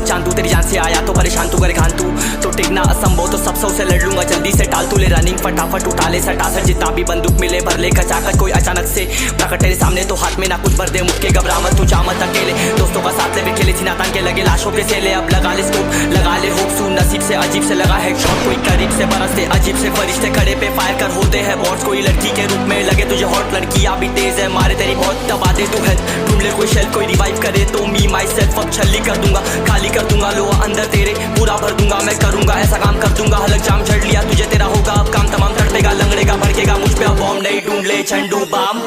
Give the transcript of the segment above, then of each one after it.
चांदू तेरी जान से आया तो परेशान तू करे खान तू तो टिकना असंभव तो सब से लड़ लूंगा जल्दी से टाल तू ले रनिंग फटाफट उठा ले सटासट जितना भी बंदूक मिले भर ले खचाखच कोई अचानक से प्रकट तेरे सामने तो हाथ में ना कुछ भर दे मुझके घबरा मत तू जामत अकेले दोस्तों का साथ ले भी खेले सीना तान के लगे लाशों के सेले अब लगा ले स्कोप लगा ले होप सू नसीब से अजीब से लगा हेडशॉट कोई करीब से बरसते अजीब से फरिश्ते खड़े पे फायर कर होते हैं बॉट्स कोई लड़की के रूप में लगे तुझे हॉट लड़कियां भी तेज है मारे तेरी बहुत दबा दे तू हेल्थ ढूंढ ले कोई शेल कोई रिवाइव करे तो मी माई सेल्फ अब छल्ली कर दूंगा खाली कर दूंगा लो अंदर तेरे पूरा भर दूंगा मैं करूंगा ऐसा काम कर दूंगा हलक जाम छड़ लिया तुझे तेरा होगा अब काम तमाम तड़पेगा लंगड़ेगा भड़केगा मुझ पे अब बॉम्ब नहीं ढूंढ ले झंडू balm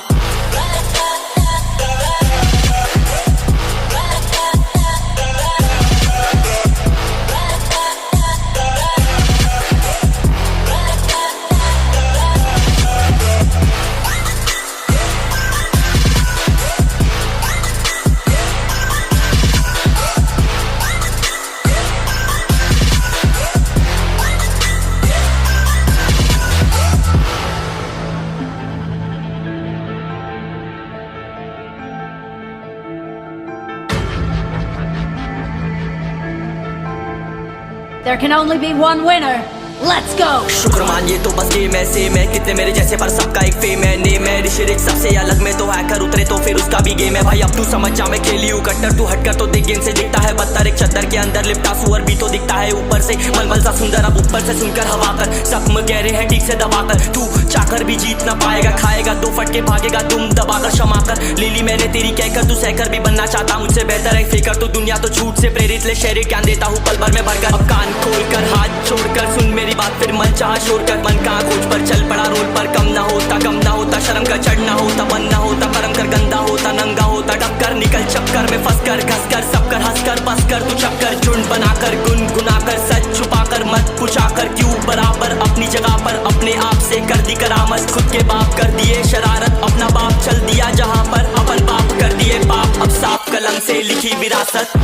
There can only be one winner. Let's go. शुक्र मानिए तो बस गेम ऐसे मैं कितने मेरे जैसे पर सबका एक फेम है नेम है ऋषि रिच सबसे अलग में तो हैकर उतरे तो फिर उसका भी गेम है भाई अब तू समझ जा मैं खेली हूँ कट्टर तू हटकर तो देख गेम से दिखता है बदतर एक चद्दर के अंदर लिपटा सुअर भी तो दिखता है ऊपर से मलमल सा सुंदर अब ऊपर से सुनकर हवा कर जख्म गहरे हैं ठीक से दबाकर तू चाकर भी जीत ना पाएगा खाएगा दो फटके भागेगा तुम दबाकर क्षमा कर ले ली मैंने तेरी कहकर तू सहकर भी बनना चाहता मुझसे बेहतर है फेकर तो दुनिया तो झूठ से प्रेरित ले शहरी ज्ञान देता हूँ पल भर में भरकर अब कान खोल कर हाथ छोड़कर सुन मेरी बात फिर मन शोर कर मन का खोज पर चल पड़ा रोल पर कम ना होता शर्म का चढ़ना होता बन ना होता परम कर गंदा होता नंगा होता टक्कर निकल चक्कर में फंस कर घस कर सब कर हंस कर बस कर तू चक्कर झुंड बनाकर गुनगुनाकर सच छुपाकर मत पूछाकर क्यों बराबर अपनी जगह पर अपने आप से कर दी करामत खुद के बाप कर दिए शरारत अपना बाप चल दिया जहां पर अपन बाप कर दिए पाप अब साफ कलम से लिखी विरासत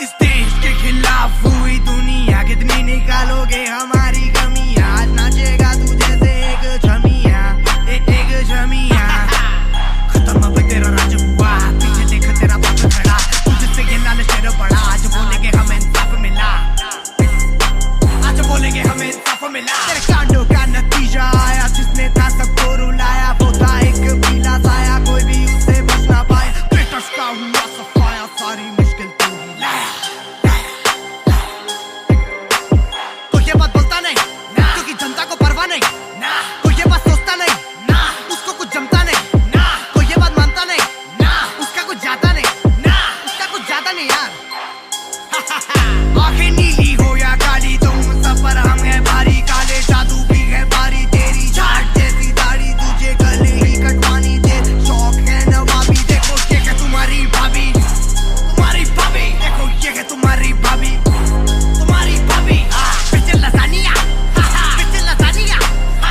इस देश के खिलाफ हुई दुनिया कितनी निकालोगे हमारी कमियां आज नाचेगा तू जैसे एक झमिया एक झमिया खत्म अब तेरा राज हुआ पीछे देख तेरा बाप खड़ा तुझसे ये लाल शेर बड़ा आज बोलेंगे हमें इंसाफ मिला आज बोलेंगे हमें इंसाफ मिला तेरे कांडों का नतीजा आया जिसने था सबको रुलाया वो था एक पीला साया कोई भी उससे बच ना पाया ब्रिटिश का हुआ सफाया सारी मुश्किल तू ही लाया कोई ये बात बोलता नहीं क्योंकि जनता को परवाह नहीं कोई ये बात सोचता नहीं उसको कुछ जमता नहीं कोई ये बात मानता नहीं उसका कुछ जाता नहीं उसका कुछ जाता नहीं यार आंखें नीली हो या काली तुम सब पर हम है भारी काले जादू भी है भारी तेरी झाट जैसी दाढ़ी तुझे गले ही कटवानी दे शौक है नवाबी देखो ये है तुम्हारी भाभी देखो ये है तुम्हारी भाभी पिछले लसानिया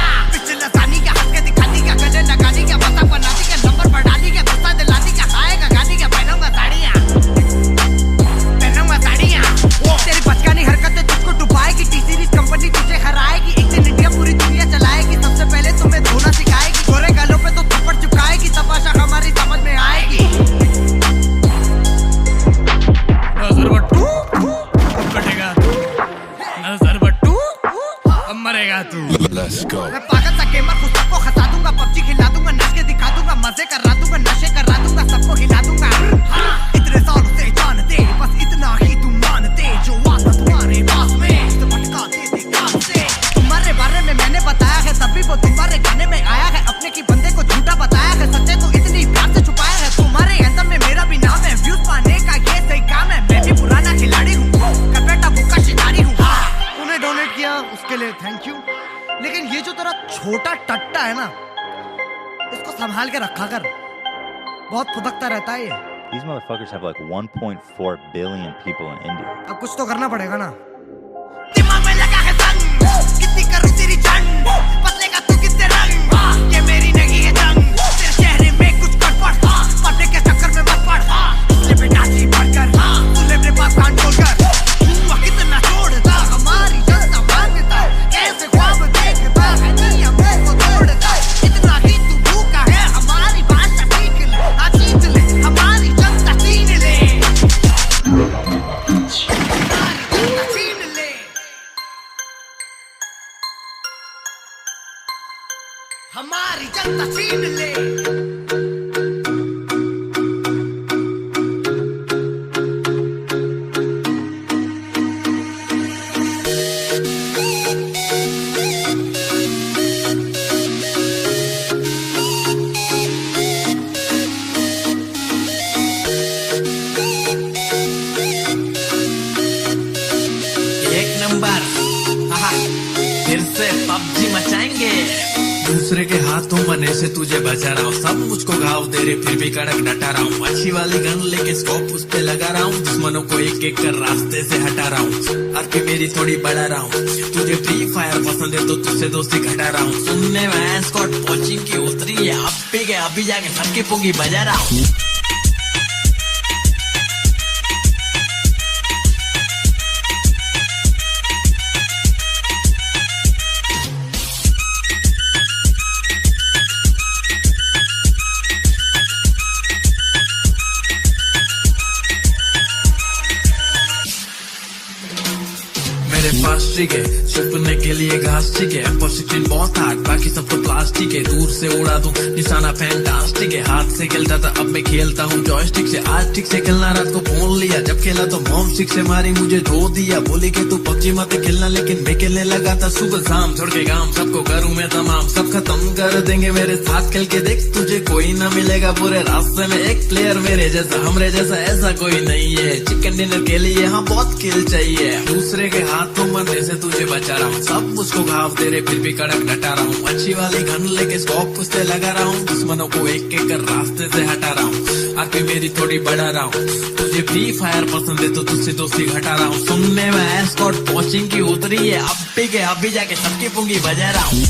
हंस के दिखाती क्या गले लगानी क्या बता बनाती क्या नंबर बढ़ा दी क्या गुस्सा दिलाती क्या खाएगा गानी क्या पहनूंगा साड़ियाँ तेरी बचकानी हरकतें तुझको डुबाएगी टी सीरीज कंपनी तुझे हराएगी एक दिन इंडिया पूरी दुनिया चलाएगी सबसे पहले तुम्हें धोना सिखाएगी गोरे गालों पे तो थप्पड़ चुकाएगी तमाशा हमारी समझ में आएगी नजर बट्टू अब कटेगा नजर बट्टू अब मरेगा तू मैं पागल सा गेमर खुद सबको खसा दूंगा पबजी खिला दूंगा नाच के दिखा दूंगा मजे करा दूंगा नशे करा दूंगा सबको हिला दूंगा इतने सालों से जानते बस इतना ही तुम मानते जो आता तुम्हारे पास में तो भटका दे काम से तुम्हारे बारे में छोटा टट्टा है ना, इसको संभाल के रखा कर, बहुत फुदकता रहता है ये। These motherfuckers have like 1.4 billion people in India. अब कुछ तो करना पड़ेगा ना। दिमाग में लगा है जंग, कितनी करूं तेरी जंग, बदलेगा तू कितने रंग, ये मेरी नहीं है जंग, तेरे चेहरे में कुछ गड़बड़, पढ़ने के चक्कर में मत पड़, इसलिए बेटा जी पढ़कर, तू ले मेरे पास कान खोलकर, तू कितना छोड़ता, हमारी जनता मांगता, कैसे ख्वाब देखता है, नियमों को तोड़ता, इतना ही तू भूखा है, हमारी भाषा सीख ले, जीत ले, हमारी जनता छीन ले, हमारी जनता छीन ले। एक नंबर, फिर से पबजी मचाएंगे। दूसरे के हाथों मने से तुझे बचा रहा हूँ, सब मुझको घाव दे रहे फिर भी कड़क डटा रहा हूँ, अच्छी वाली गन लेके स्कोप उस पे लगा रहा हूँ, दुश्मनों को एक एक कर रास्ते से हटा रहा हूँ, आरपी मेरी थोड़ी बढ़ा रहा हूँ, तुझे फ्री फायर पसंद है तो तुझसे दोस्ती घटा रहा हूँ, सुनने में स्कॉट कोचिंग की उतरी है, अभी जाके सबकी पुंगी बजा रहा हूँ। मेरे पास ठीक है छुपने के लिए घास ठीक है, M16 बहुत हार्ड बाकी सब तो प्लास्टिक है, दूर से उड़ा दूं निशाना फैंटास्टिक है, हाथ से खेलता था अब मैं खेलता हूँ जॉयस्टिक से, आज ठीक से खेलना रात को फोन लिया, जब खेला तो मॉम सिक्स से मारी मुझे धो दिया, बोली के तू पबजी मत खेलना, लेकिन मैं खेलने लगा था सुबह शाम, छोड़ के काम सबको करूँ मैं तमाम, सब खत्म कर देंगे मेरे साथ खेल के देख, तुझे कोई ना मिलेगा पूरे रास्ते में एक प्लेयर मेरे जैसा, हमरे जैसा ऐसा कोई नहीं है, चिकन डिनर के लिए हाँ बहुत किल चाहिए, दूसरे के हाथों मरने से तुझे बचा रहा हूँ, सब मुझको घाव दे रहे फिर भी कड़क डटा रहा हूँ, अच्छी वाली गन लेके स्कोप उस पे लगा रहा हूँ, दुश्मनों को एक एक कर रास्ते से हटा रहा हूँ, आरपी मेरी थोड़ी बढ़ा रहा हूँ, तुझे फ्री फायर पसंद है तो तुझसे दोस्ती घटा रहा हूँ, सुनने में स्कॉट कोचिंग की उतरी है, अभी जाके सबकी पुंगी बजा रहा हूँ।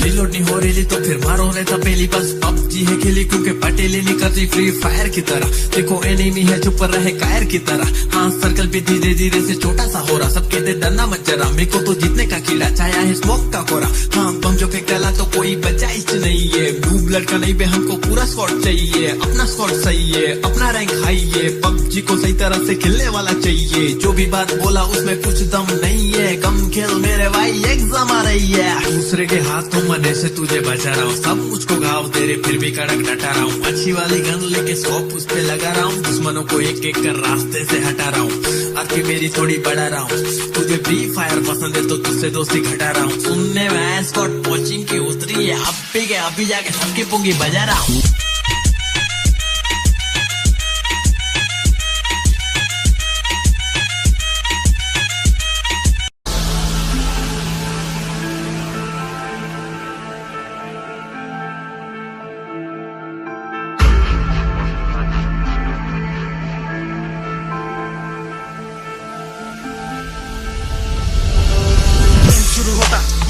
रिलोड नहीं हो रही तो फिर मारो रहता पहली बस, पबजी है खेली क्योंकि पटेली नहीं करती फ्री फायर की तरह, देखो एनिमी है चुप रहे कायर की तरह, हाँ सर्कल पे धीरे धीरे से छोटा सा हो रहा, सब कहते डरना मत जरा, मेरे को तो जीतने का कीड़ा छाया है स्मोक का कोरा, हाँ बम जो फेंक डाला तो कोई बचाइश नहीं है, ब्लू ब्लड का नहीं बे हमको पूरा स्क्वाड चाहिए, अपना स्क्वाड सही है, अपना रैंक हाई है, पबजी को सही तरह से खेलने वाला चाहिए, जो भी बात बोला उसमें कुछ दम नहीं है, कम खेल मेरे भाई एग्जाम आ रही है, दूसरे के हाथों मरने से तुझे बचा रहा हूँ, सब मुझको घाव दे रहे फिर भी कड़क डटा रहा हूँ, अच्छी वाली गन लेके स्कोप उस पे लगा रहा हूँ, दुश्मनों को एक एक कर रास्ते से हटा रहा हूँ, आरपी मेरी थोड़ी बढ़ा रहा हूँ, तुझे फ्री फायर पसंद है तो तुझसे दोस्ती घटा रहा हूँ, सुनने में स्कॉट कोचिंग की उतरी है, अभी जाके सबकी पुंगी बजा रहा हूँ।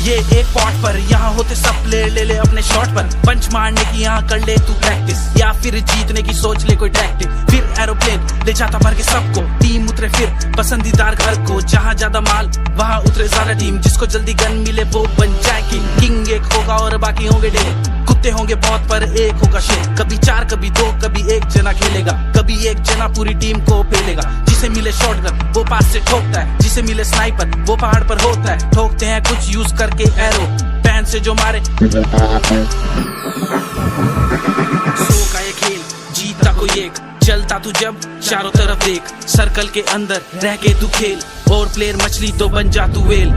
ये एक पॉट पर यहाँ होते सब प्लेयर ले ले अपने शॉट पर, पंच मारने की यहाँ कर ले तू प्रैक्टिस, या फिर जीतने की सोच ले कोई टैक्टिक, फिर एरोप्लेन ले जाता भर के सबको, टीम उतरे फिर पसंदीदार घर को, जहाँ ज्यादा माल वहाँ उतरे ज्यादा टीम, जिसको जल्दी गन मिले वो बन जाए किंग, किंग एक होगा और बाकी होंगे डे, कुत्ते होंगे बहुत पर एक होगा शेर, कभी चार कभी दो कभी एक जना खेलेगा, कभी एक जना पूरी टीम को पेलेगा, जिसे मिले शॉटगन वो पास से ठोकता है, जिसे मिले स्नाइपर वो पहाड़ पर होता है, ठोकते हैं कुछ यूज करके एरो, पैन से जो मारे सो का ये खेल जीता कोई एक, चलता तू जब चारों तरफ देख, सर्कल के अंदर रह के तू खेल, और प्लेयर मछली तो बन जा तू वेल।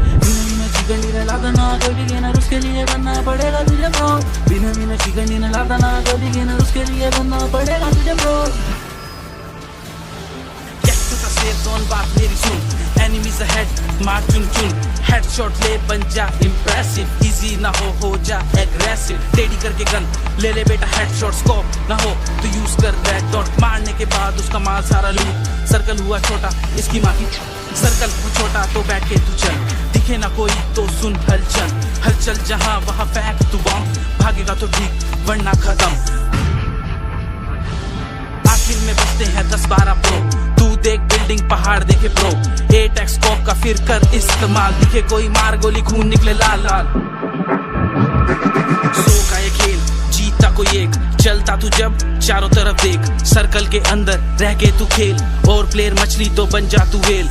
चिकन डिनर लादना कोई गेनर, उसके लिए बनना पड़ेगा तुझे प्रो। बिना बिना चिकन डिनर लादना कोई गेनर, उसके लिए बनना पड़ेगा तुझे प्रो। सेफ जोन बात मेरी सुन, एनिमीज अहेड मार चुन चुन, हेडशॉट ले बन जा इम्प्रेसिव, इजी ना हो जा एग्रेसिव, टेडी करके गन ले ले बेटा हेडशॉट, स्कोप ना हो तो यूज कर रेड डॉट, मारने के बाद उसका माल सारा लूट। सर्कल हुआ छोटा इसकी माँ की, सर्कल हुआ छोटा तो बैठ के तू चल, दिखे ना कोई तो सुन हलचल, हलचल जहाँ वहाँ फेंक तू बम, भागेगा तो ठीक वरना खत्म। आखिर में बचते हैं 10-12 प्रो, तू देख बिल्डिंग पहाड़ देखे प्रो, 8x स्कोप का फिर कर इस्तेमाल, दिखे कोई मार गोली खून निकले लाल लाल। सो का ये खेल जीता कोई एक, चलता तू जब चारों तरफ देख, सर्कल के अंदर रह के तू खेल, और प्लेयर मछली तो बन जा तू वेल।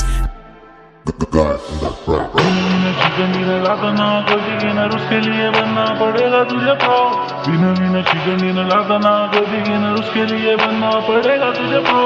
चिकन डिनर लादना कोई गेनर, उसके लिए बनना पड़ेगा तुझे प्रो। बिना बिना चिकन डिनर लादना कोई गेनर, उसके लिए बनना पड़ेगा तुझे प्रो।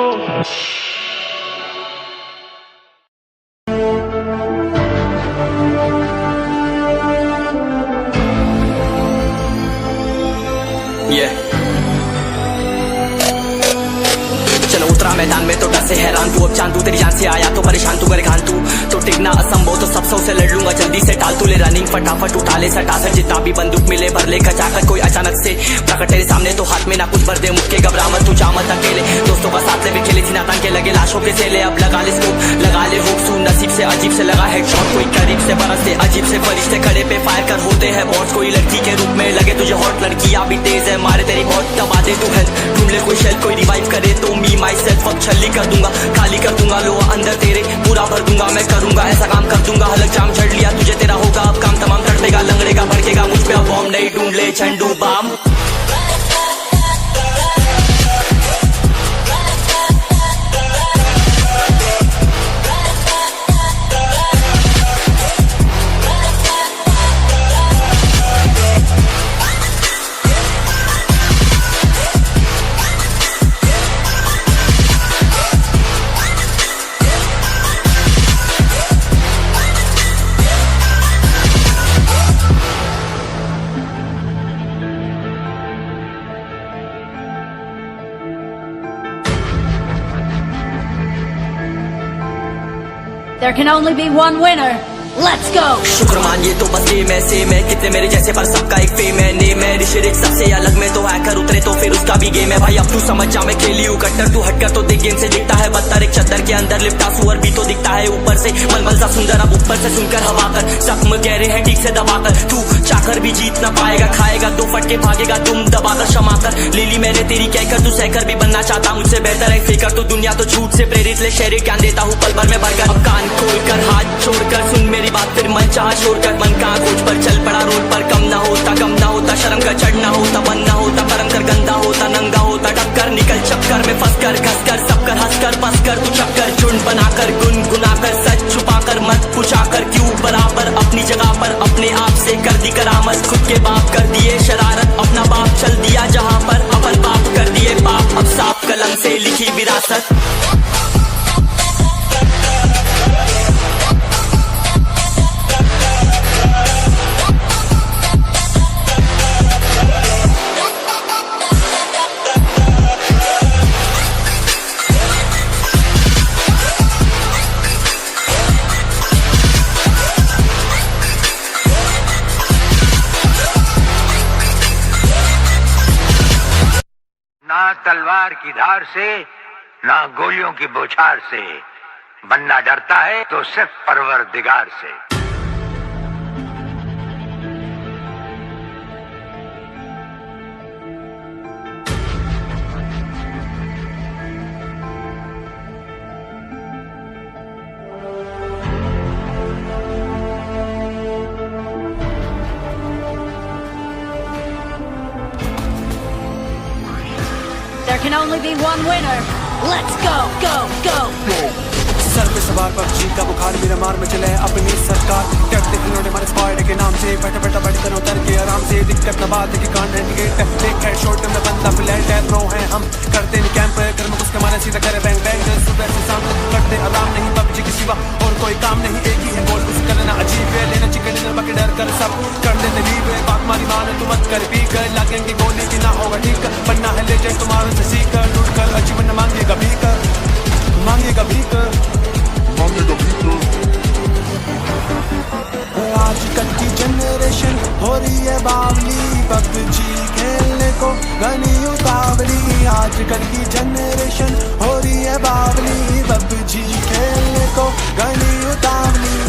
चलो उतरा मैदान में तो डर से हैरान तू, अब चांद तू तेरी जान से आया तो परेशान तू करे घान तू, तो टिकना असंभव तो सब 100 से लड़ लूंगा, जल्दी से टाल तू ले रनिंग फटाफट उठा ले सटा सर, जितना भी बंदूक मिले भर ले खचाकर, कोई अचानक से प्रकट तेरे सामने तो हाथ में ना कुछ भर दे, मुक्के घबरा मत तू जा मत अकेले, दोस्तों का साथ ले भी खेले थी ना तान के लगे लाशों के सेले, अब लगा ले स्कोप लगा ले हुक सू, नसीब से अजीब से लगा हेडशॉट, कोई करीब से बरसते अजीब से फरिश्ते खड़े पे फायर कर होते हैं बॉट्स, कोई लड़की के रूप में लगे तुझे हॉट, लड़कियां भी तेज है मारे तेरी बहुत, दबा दे तू हेल्थ ढूंढ ले कोई शेल, कोई रिवाइव करे तो मी माई सेल्फ अब छल्ली कर दूंगा, खाली कर दूंगा लो अंदर तेरे, पूरा भर दूंगा मैं करूंगा ऐसा काम कर दूंगा, हलक जाम झड़ लिया तुझे तेरा होगा अब काम तमाम, तड़पेगा लंगड़ेगा भड़केगा मुझ पे अब बॉम्ब नहीं ढूंढ ले झंडू balm. There can only be one winner. Let's go! शुक्र मानिए तो बस गेम ऐसे में, कितने मेरे जैसे पर सबका एक फेम है, नेम है ऋषि रिच सबसे अलग में तो हैकर उतरे तो फिर उसका भी गेम है, भाई अब तू समझ जा मैं खेली हूँ कट्टर, तू हटकर तो देख गेम से दिखता है बदतर, एक चद्दर के अंदर लिपटा सुअर भी तो दिखता है ऊपर से मलमल सा सुंदर, अब ऊपर से सुनकर हवा कर जख्म गहरे हैं ठीक से दबाकर, तू चाकर भी जीत ना पाएगा, खाएगा 2 फटके भागेगा तुम दबाकर क्षमा कर, ले ली मैंने तेरी कहकर तू सहकर भी बनना चाहता मुझसे बेहतर है फेकर, तू दुनिया तो झूठ से प्रेरित ले शहरी ज्ञान देता हूँ पल भर में भरकर, अब कान खोलकर हाथ छोड़कर सुन मेरी बात, फिर मन चाह छोड़कर मन का खोज पर चल पड़ा रोड पर, कम ना होता शर्म का चढ़ना होता, बनना होता परम कर गंदा होता नंगा होता, टक्कर निकल चक्कर में फंस कर घस कर सब कर हंस कर बस कर तू चक्कर झुंड बनाकर गुनगुनाकर सच छुपाकर मत पूछाकर क्यों बराबर अपनी जगह पर, अपने आप से कर दी करामत, खुद के बाप कर दिए शरारत, अपना बाप चल दिया जहाँ पर अपन बाप कर दिए बाप, अब साफ कलम से लिखी विरासत। ना तलवार की धार से ना गोलियों की बौछार से, बंदा डरता है तो सिर्फ परवरदिगार से। There can only be one winner. Let's go, go, go! पे सवार पबजी का बुखार मेरा मार में चले अपनी सरकार डरते खिलौने हमारे स्क्वाड के नाम से बैठा बैठा बैठकर उतर के आराम से दिक्कत न बात है कि कांड गेट एक हेडशॉट में बंदा फ्लैट है प्रो है हम करते नहीं कैंप कर में कुछ हमारे सीधा करे बैंग बैंग सुबह से शाम करते आराम नहीं पबजी के सिवा और कोई काम नहीं एक ही है बोल कुछ करना अजीब है लेना चिकन डिनर बाकी डर कर सब कर देते लीव है बात मारी मान तू मत कर पी कर लगेंगे गोली की ना होगा ठीक बनना है लेजेंड तुम्हारे से सीख कर लूट कर अचीवमेंट मांगेगा भी कर मांगेगा भी कर आजकल की जनरेशन हो रही है बावली पबजी खेलने को गनी उतावली आजकल की जनरेशन हो रही है बावली पबजी खेलने को गनी उतावली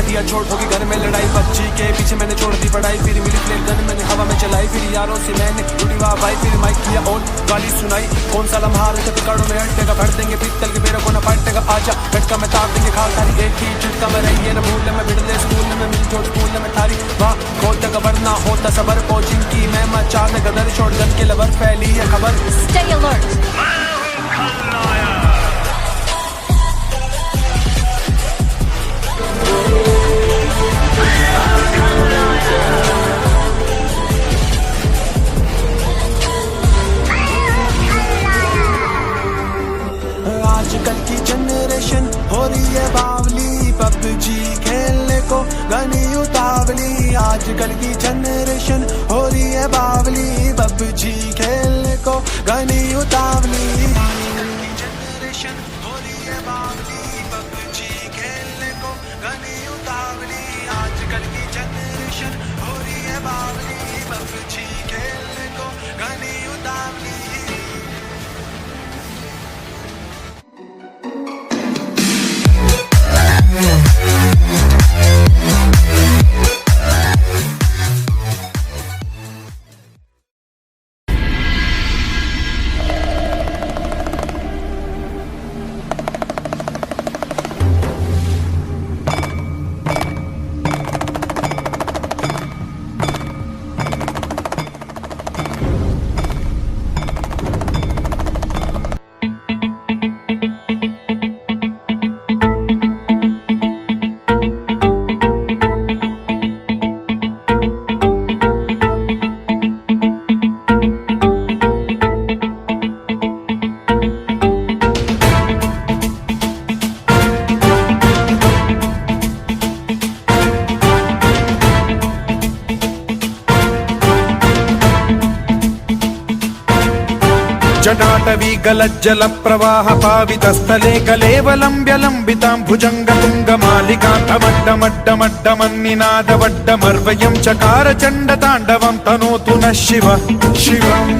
दिया छोड़ होगी घर में लड़ाई बच्ची के पीछे मैंने छोड़ दी पढ़ाई फिर मिली प्लेन गन मैंने हवा में चलाई फिर यारों से मैंने उड़ी वाह भाई फिर माइक किया ऑन गाली सुनाई कौन सा लम्हा रहते पिकाड़ों में हटने भर देंगे पीतल के मेरे को न फटने आजा झटका में तार देंगे खा तारी एक ही झटका में रही है न भूल में बिड़ले स्कूल में मिल जोड़ स्कूल में थारी वाह खोल तक वरना होता सबर कोचिंग की मैं मचा में गदर छोड़ गन के लवर फैली है खबर Stay alert. आजकल की जनरेशन हो रही है बावली पबजी खेलने को गनी उतावली आजकल की जनरेशन हो रही है बावली पबजी खेलने को गनी उतावली जनरेशन हो रही है बावली पबजी खेलने को गनी उतावली आजकल की जनरेशन हो रही है बावली पबजी खेलने को गनी उतावली जटाटवी गलज्जल प्रवाह पावितस्थले कलेवलम्ब्य लम्बितां भुजंग तुंग मालिका तमड्डमड्डमड्डमन्निनाद वड्डमर्वयं चकार चण्ड ताण्डवं तनोतु नः शिव शिवम्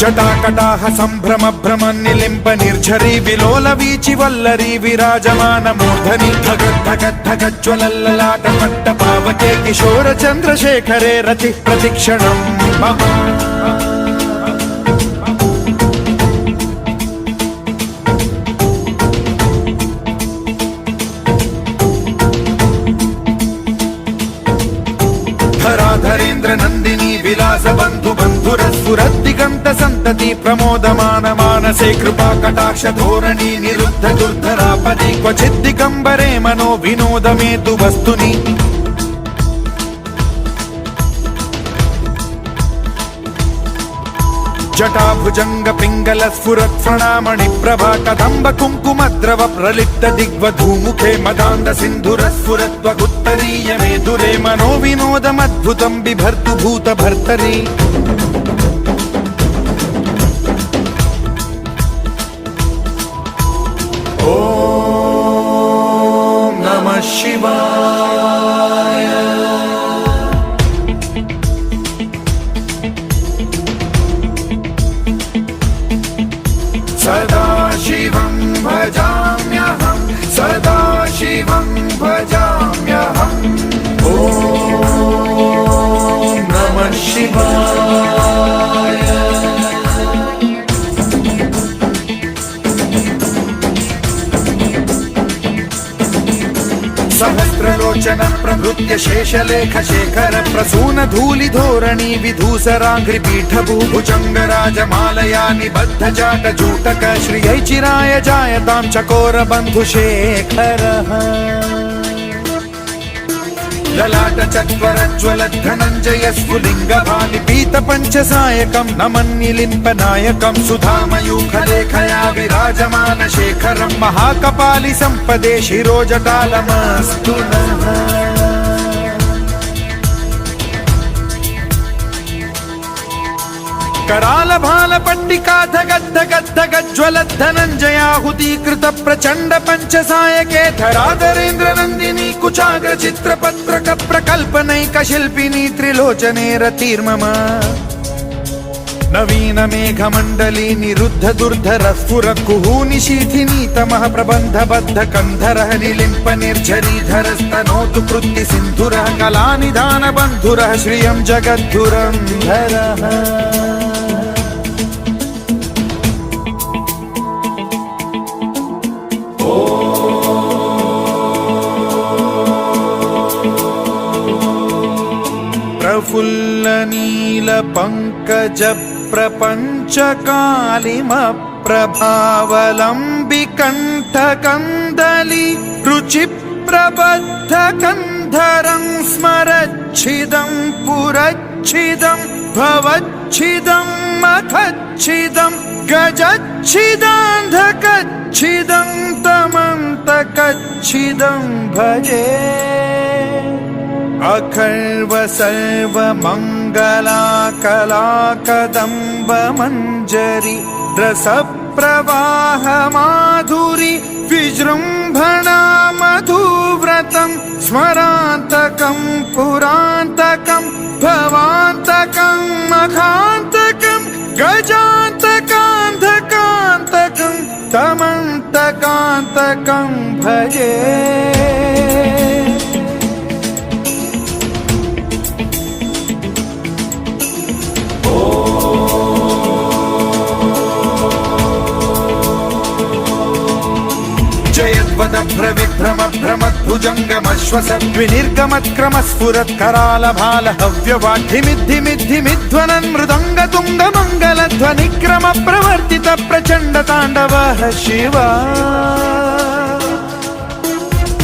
जटाकटाह संभ्रम भ्रम निलिम्ब निर्झरी विलोल वीचि वल्लरी विराजमान मूर्धनि धग धग धग ज्वलल्ललाट पट्ट पावके किशोर चंद्रशेखरे रति प्रतिक्षणं मम धराधरेन्द्र नंदिनी विलास बंधु बंधुरस्फुरद्दिगंत संतति प्रमोदमान मानसे कृपा कटाक्ष धोरणी निरुद्ध दुर्धरापदि क्वचित् दिगंबरे मनो विनोद मेतु वस्तुनि जटाभुजंग पिंगल स्फुरत् प्रणामणि प्रभा कदंब कुंकुमद्रव प्रलिप्त दिग्वधूमुखे मदान्द सिंधुर स्फुरत् वगुत्तरीय मेधुरे मनो विनोदमद्भुतं बिभर्तु भूत भर्तरि ओम नमः शिवाय सदा शिवं भजाम्यहं सदा शिवं भजाम्यहम् ॐ नमः शिवाय सहस्रलोचन लोचन प्रभृत्य शेषलेख शेखर प्रसून धूलि धोरणी विधूसराङ्घ्रि पीठ भूभुजङ्ग राजमालया निबद्ध जाट जूटक श्रियै चिराय जायतां चकोर बन्धुशेखरः ललाट चत्वरज्वल धनञ्जय स्फुलिङ्ग भानि पीत पञ्चसायकं नमन्निलिम्पनायकं सुधामयूखलेखया विराजमान शेखरं महाकपालि सम्पदे शिरोजटालमस्तु नः कराल भाल पट्टिका धगद्धगद्धगज्ज्वल धनञ्जयाहुतीकृत प्रचण्ड पञ्चसायके धराधरेन्द्र नन्दिनी कुचाग्र चित्रपत्रक प्रकल्पनैक शिल्पिनी त्रिलोचने रतिर्मम नवीन मेघमण्डली निरुद्ध दुर्धर स्फुर कुहूनि शीथिनी तमः प्रबन्ध बद्ध कन्धरः निलिम्प निर्झरीधरस्तनोतु कृत्ति सिन्धुरः कलानिधान बन्धुरः श्रियं जगद्धुरन्धरः प्रफुल्ल नील पंकज प्रपंच कालिम प्रभावलंबि कंठ कंदली रुचि प्रबद्ध कंधरं स्मरच्छिदं पुरच्छिदं भवच्छिदं मखच्छिदं गजच्छिदान्धकच्छिदं तमन्तकच्छिदं भजे अखर्व सर्व मंगला कला कदम्ब मंजरी रस प्रवाह माधुरी विजृंभणा मधुव्रतं स्मरान्तकं पुरान्तकं भवान्तकं मखान्तकं गजान्तकान्धकान्तकं तमन्तकान्तकं भजे विभ्रम भ्रमद्भुजङ्गमश्वसद्विनिर्गमत्क्रम स्फुरत् कराल भाल हव्यवाढ्यमिद्धिमिद्धिमिध्वनन् मृदङ्ग तुङ्ग मङ्गलध्वनिक्रम प्रवर्तित प्रचण्ड ताण्डवः शिवा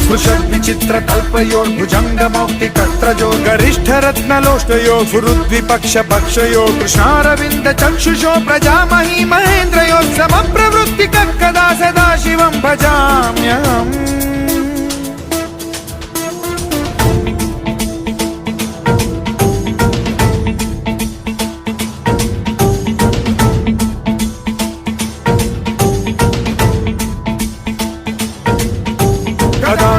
स्पृशद्विचित्र तल्पयोर्भुजङ्ग मौक्तिकस्त्रजो गरिष्ठ रत्नलोष्टयो फुरुद्विपक्ष पक्षयो कृष्णारविन्द चक्षुषो प्रजामही महेन्द्रयो समप्रवृत्तिकः कदा सदा शिवं भजाम्यहम्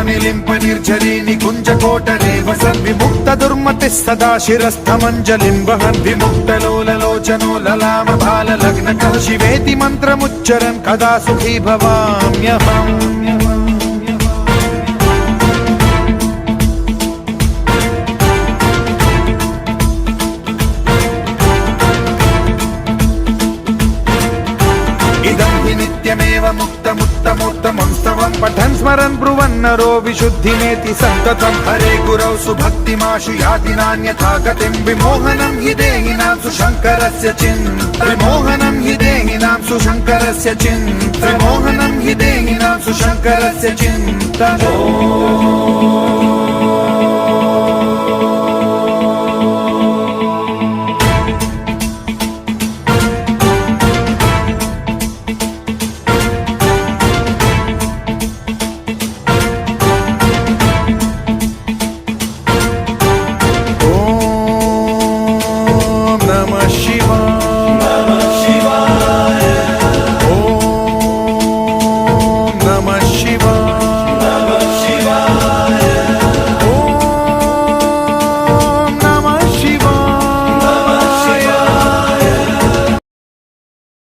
निलिम्प निर्झरी निकुञ्ज कोटरे वसन् विमुक्त दुर्मतिः सदा शिरस्थमञ्जलिं वहन् विमुक्त लोललोचनो ललाम भाल लग्नकः शिवेति मन्त्रमुच्चरन् कदा सुखी भवाम्यहम् नित्यमेव मुक्तमुत्तमोत्तमं स्तवं पठन् स्मरन् ब्रुवन्नरो विशुद्धिमेति सन्ततं हरे गुरौ सुभक्तिमाशु याति नान्यथा गतिं विमोहनं हि देहिनां सुशङ्करस्य चिन्त विमोहनं हि देहिनां सुशङ्करस्य चिन्त विमोहनं हि देहिनां सुशङ्करस्य चिन्त